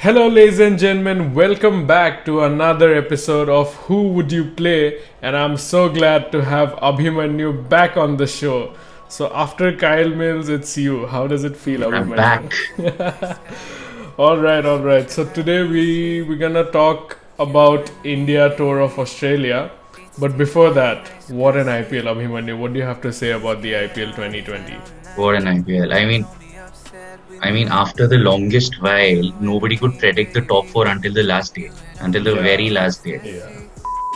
Hello, ladies and gentlemen. Welcome back to another episode of Who Would You Play? And I'm so glad to have Abhimanyu back on the show. So, after Kyle Mills, it's you. How does it feel, I'm back. Abhimanyu? All right. So, today we're gonna talk about India Tour of Australia. But before that, what an IPL, Abhimanyu. What do you have to say about the IPL 2020? What an IPL. I mean, after the longest while, nobody could predict the top four until the last day, until the very Yeah. last day. Yeah.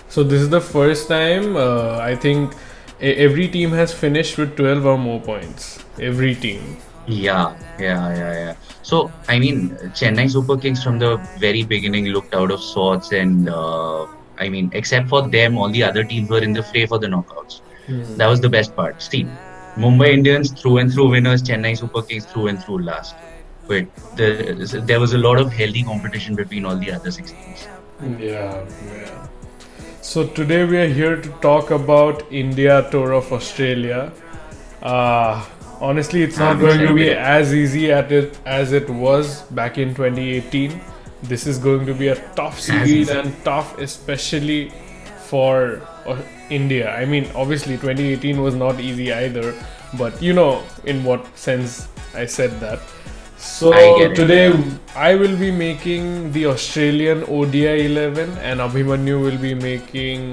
So this is the first time I think every team has finished with 12 or more points. Every team. Yeah. So, I mean, Chennai Super Kings from the very beginning looked out of sorts, and I mean, except for them, all the other teams were in the fray for the knockouts. That was the best part. Still, Mumbai Indians through and through winners, Chennai Super Kings through and through last. But there was a lot of healthy competition between all the other six teams. Yeah. So today we are here to talk about India Tour of Australia. Uh, Honestly, it's not I'm going to be excited. as easy at it as it was back in 2018. This is going to be a tough As series easy. and tough, especially for India. I mean, obviously, 2018 was not easy either, but you know in what sense I said that. I So get it. today I will be making the Australian ODI 11 and Abhimanyu will be making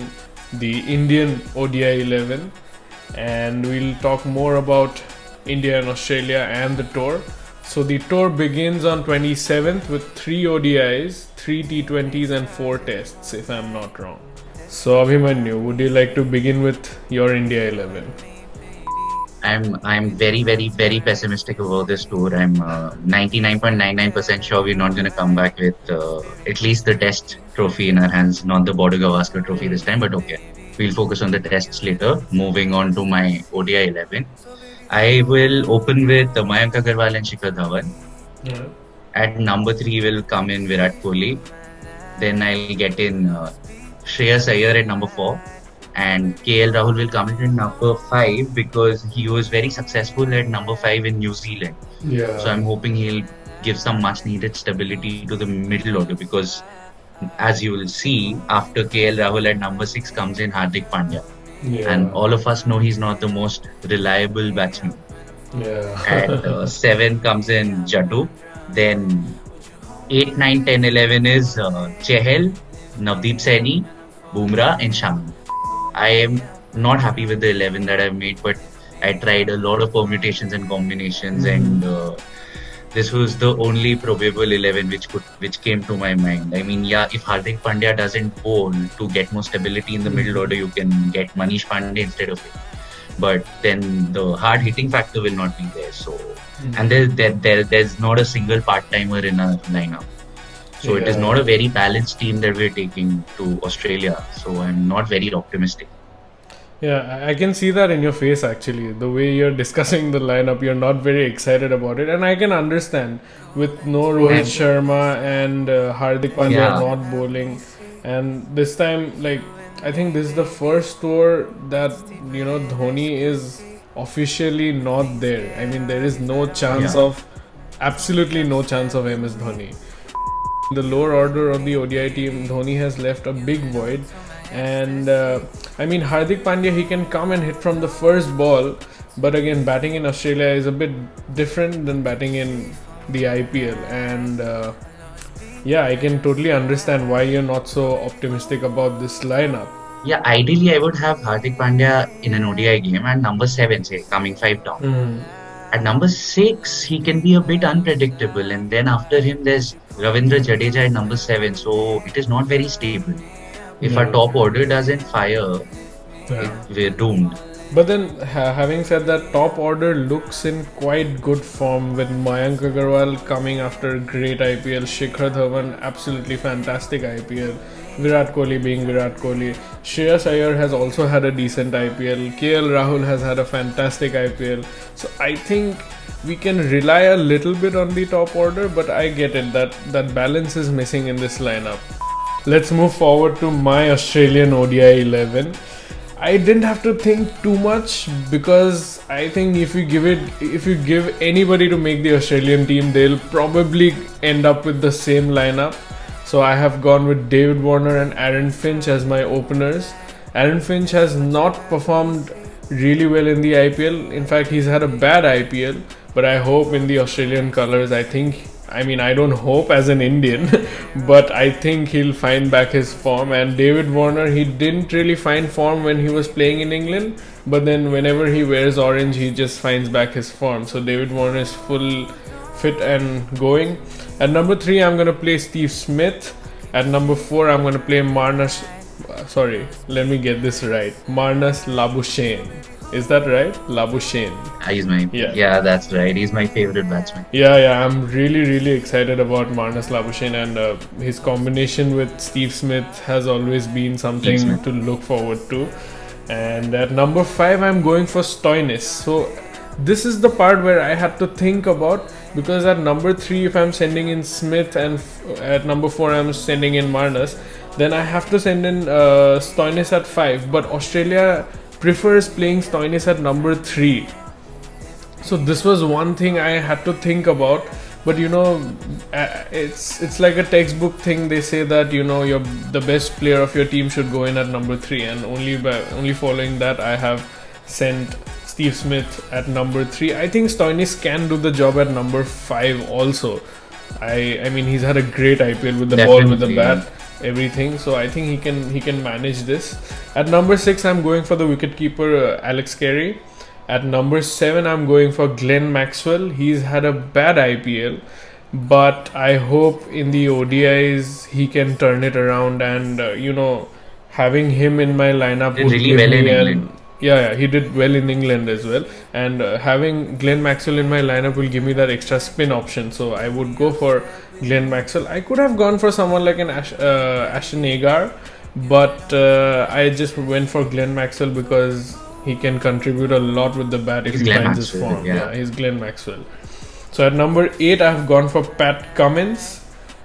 the Indian ODI 11, and we'll talk more about India and Australia and the tour. So the tour begins on 27th with 3 ODIs, 3 T20s and 4 tests if I'm not wrong. So Abhimanyu, would you like to begin with your India 11? I'm very pessimistic about this tour. I'm 99.99% sure we're not going to come back with at least the Test trophy in our hands, not the Border Gavaskar trophy this time. But okay, we'll focus on the tests later. Moving on to my ODI 11, I will open with Mayank Agarwal and Shikhar Dhawan. Yeah. At number three will come in Virat Kohli. Then I'll get in Shreyas Iyer at number four. And KL Rahul will come in at number five because he was very successful at number five in New Zealand. So Yeah. I'm hoping he'll give some much needed stability to the middle order because, as you will see, after KL Rahul at number six comes in Hardik Pandya. And Yeah. all of us know he's not the most reliable batsman. At Yeah. seven comes in Jaddu. Then 8, 9, 10, 11 is Chehel, Navdeep Saini, Bumrah, and Shami. I am not happy with the 11 that I've made, but I tried a lot of permutations and combinations, and this was the only probable 11 which came to my mind. I mean, yeah, if Hardik Pandya doesn't bowl to get more stability in the middle order, you can get Manish Pandey instead of him. But then the hard hitting factor will not be there. So, and there's not a single part timer in our lineup. So it is not Yeah. a very balanced team that we're taking to Australia. So I'm not very optimistic. Yeah, I can see that in your face actually. The way you're discussing the lineup, you're not very excited about it, and I can understand with no Rohit And Sharma and Hardik Pandya yeah, not bowling, and this time, like, I think this is the first tour that Dhoni is officially not there. I mean, there is no chance yeah, of, absolutely no chance of MS Dhoni. The lower order of the ODI team, Dhoni has left a big void. And I mean, Hardik Pandya, he can come and hit from the first ball, but again, batting in Australia is a bit different than batting in the IPL. And yeah, I can totally understand why you're not so optimistic about this lineup. yeah. Ideally, I would have Hardik Pandya in an ODI game at number seven, say, coming five down. Mm. At number six, he can be a bit unpredictable. And then after him, there's Ravindra Jadeja at number seven. So it is not very stable. If our Yeah. top order doesn't fire, Yeah. we're doomed. But then, having said that, top order looks in quite good form with Mayank Agarwal coming after great IPL, Shikhar Dhawan absolutely fantastic IPL, Virat Kohli being Virat Kohli, Shreyas Iyer has also had a decent IPL, KL Rahul has had a fantastic IPL. So I think we can rely a little bit on the top order, but I get it that balance is missing in this lineup. Let's move forward to my Australian ODI 11. I didn't have to think too much because I think if you give anybody to make the Australian team, they'll probably end up with the same lineup. So I have gone with David Warner and Aaron Finch as my openers. Aaron Finch has not performed really well in the IPL. In fact, he's had a bad IPL, but I hope in the Australian colours, I don't hope as an Indian, but I think he'll find back his form. And David Warner, he didn't really find form when he was playing in England, but then whenever he wears orange, he just finds back his form. So David Warner is full fit and going. At number 3, I'm going to play Steve Smith. At number 4, I'm going to play Marnus Labuschagne. Is that right? Labuschagne. Yeah, that's right. He's my favorite batsman. Yeah, I'm really excited about Marnus Labuschagne, and his combination with Steve Smith has always been something to look forward to. And at number 5, I'm going for Stoinis. So this is the part where I had to think about, because at number 3, if I'm sending in Smith, and at number 4, I'm sending in Marnus, then I have to send in Stoinis at 5. But Australia prefers playing Stoinis at number 3. So this was one thing I had to think about. But it's like a textbook thing. They say that the best player of your team should go in at number 3, and only following that, I have sent Steve Smith at number 3. I think Stoinis can do the job at number 5 also. I mean, he's had a great IPL with the ball, with the bat, everything. So I think he can manage this. At number 6, I'm going for the wicketkeeper Alex Carey. At number 7, I'm going for Glenn Maxwell. He's had a bad IPL, but I hope in the ODIs he can turn it around, and having him in my lineup did really well in England. Yeah, he did well in England as well. And having Glenn Maxwell in my lineup will give me that extra spin option. So I would go for Glenn Maxwell. I could have gone for someone like an Ashton Agar, but I just went for Glenn Maxwell because he can contribute a lot with the bat if he finds his form. Yeah, he's Glenn Maxwell. So at number 8, I've gone for Pat Cummins.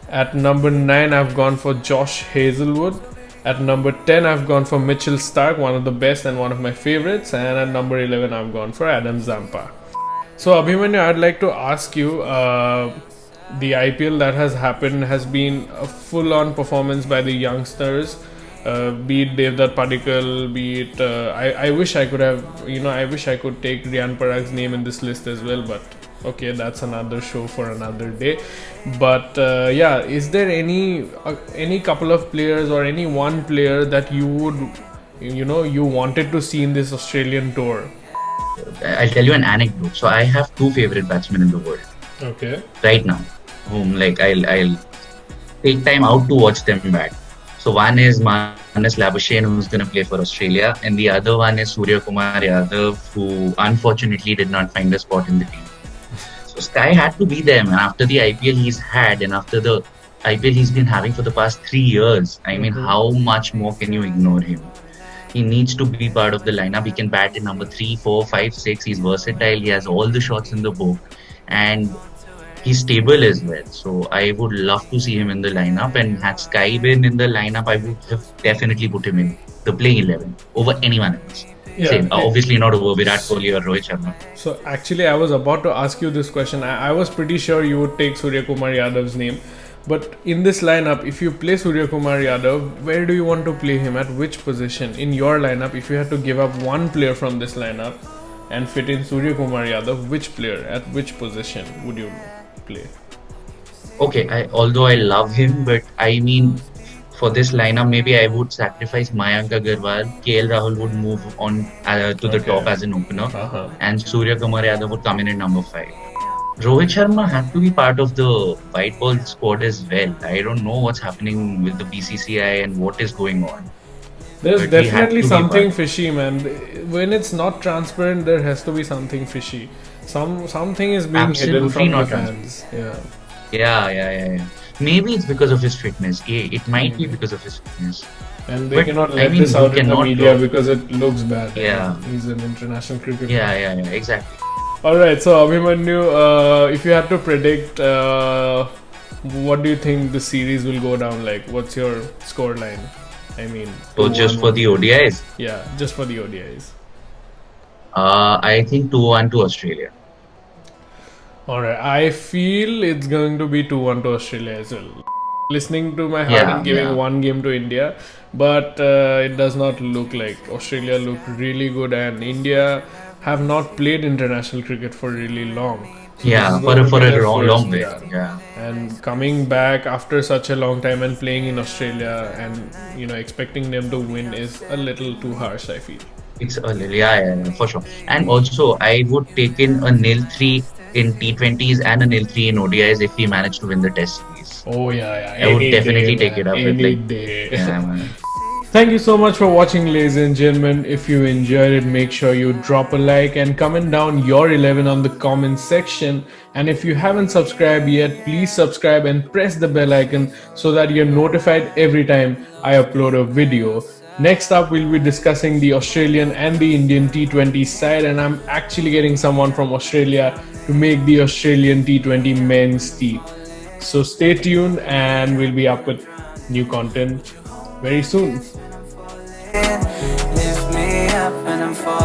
At number 9, I've gone for Josh Hazlewood. At number 10, I've gone for Mitchell Starc, one of the best and one of my favorites. And at number 11, I've gone for Adam Zampa. So Abhimanyu, I'd like to ask you, the IPL that has happened has been a full-on performance by the youngsters. Be it Devdutt Padikkal, be it I wish I could have, I wish I could take Riyan Parag's name in this list as well, but okay, that's another show for another day. But is there any couple of players or any one player that you would you wanted to see in this Australian tour? I'll tell you an anecdote. So I have 2 favorite batsmen in the world. Okay. Right now, whom I'll take time out to watch them bat. So one is Marnus Labuschagne, who's going to play for Australia, and the other one is Surya Kumar Yadav, who unfortunately did not find a spot in the team. So Sky had to be there, man. After the IPL he's had, and after the IPL he's been having for the past 3 years, I mean, how much more can you ignore him? He needs to be part of the lineup. He can bat in number 3, 4, 5, 6. He's versatile. He has all the shots in the book, and he's stable as well. So I would love to see him in the lineup, and had Sky been in the lineup, I would have definitely put him in the playing 11 over anyone else. Yeah. Obviously not over Virat Kohli or Rohit Sharma. So actually I was about to ask you this question. I was pretty sure you would take Surya Kumar Yadav's name. But in this lineup, if you play Surya Kumar Yadav, where do you want to play him? At which position? In your lineup, if you had to give up one player from this lineup and fit in Surya Kumar Yadav, which player, at which position would you play? Okay, although I love him, but I mean, for this lineup, maybe I would sacrifice Mayank Agarwal. KL Rahul would move on to the top as an opener, and Surya Kumar Yadav would come in at number 5. Rohit Sharma had to be part of the white ball squad as well. I don't know what's happening with the BCCI and what is going on. There's definitely something fishy, man. When it's not transparent, there has to be something fishy. Something is being hidden from the fans. Yeah. Maybe it's because of his fitness. It might be because of his fitness. And they cannot let this out in the media because it looks bad. Yeah. He's an international cricketer. Yeah, exactly. Alright, so Abhimanyu, if you had to predict, what do you think the series will go down like? What's your scoreline? I mean, So just for the ODIs, yeah, just for the ODIs. I think 2-1 to Australia. All right, I feel it's going to be 2-1 to Australia as well. Listening to my heart and giving one game to India, but it does not look like Australia looked really good, and India have not played international cricket for really long. So this is Yeah, going to for be a their first, long way. yeah. Yeah, And coming back after such a long time and playing in Australia and expecting them to win is a little too harsh, I feel. it's a little, yeah, for sure. And also, I would take in a nil 3 in T20s and a nil 3 in ODIs if we manage to win the Test series. Oh yeah, yeah. I would Any day, definitely take man. it up with Any like, day. yeah, man. Thank you so much for watching, ladies and gentlemen. If you enjoyed it, make sure you drop a like and comment down your 11 on the comment section. And if you haven't subscribed yet, please subscribe and press the bell icon so that you're notified every time I upload a video. Next up, we'll be discussing the Australian and the Indian T20 side, and I'm actually getting someone from Australia to make the Australian T20 men's team. So stay tuned, and we'll be up with new content very soon. Lift me up and I'm falling.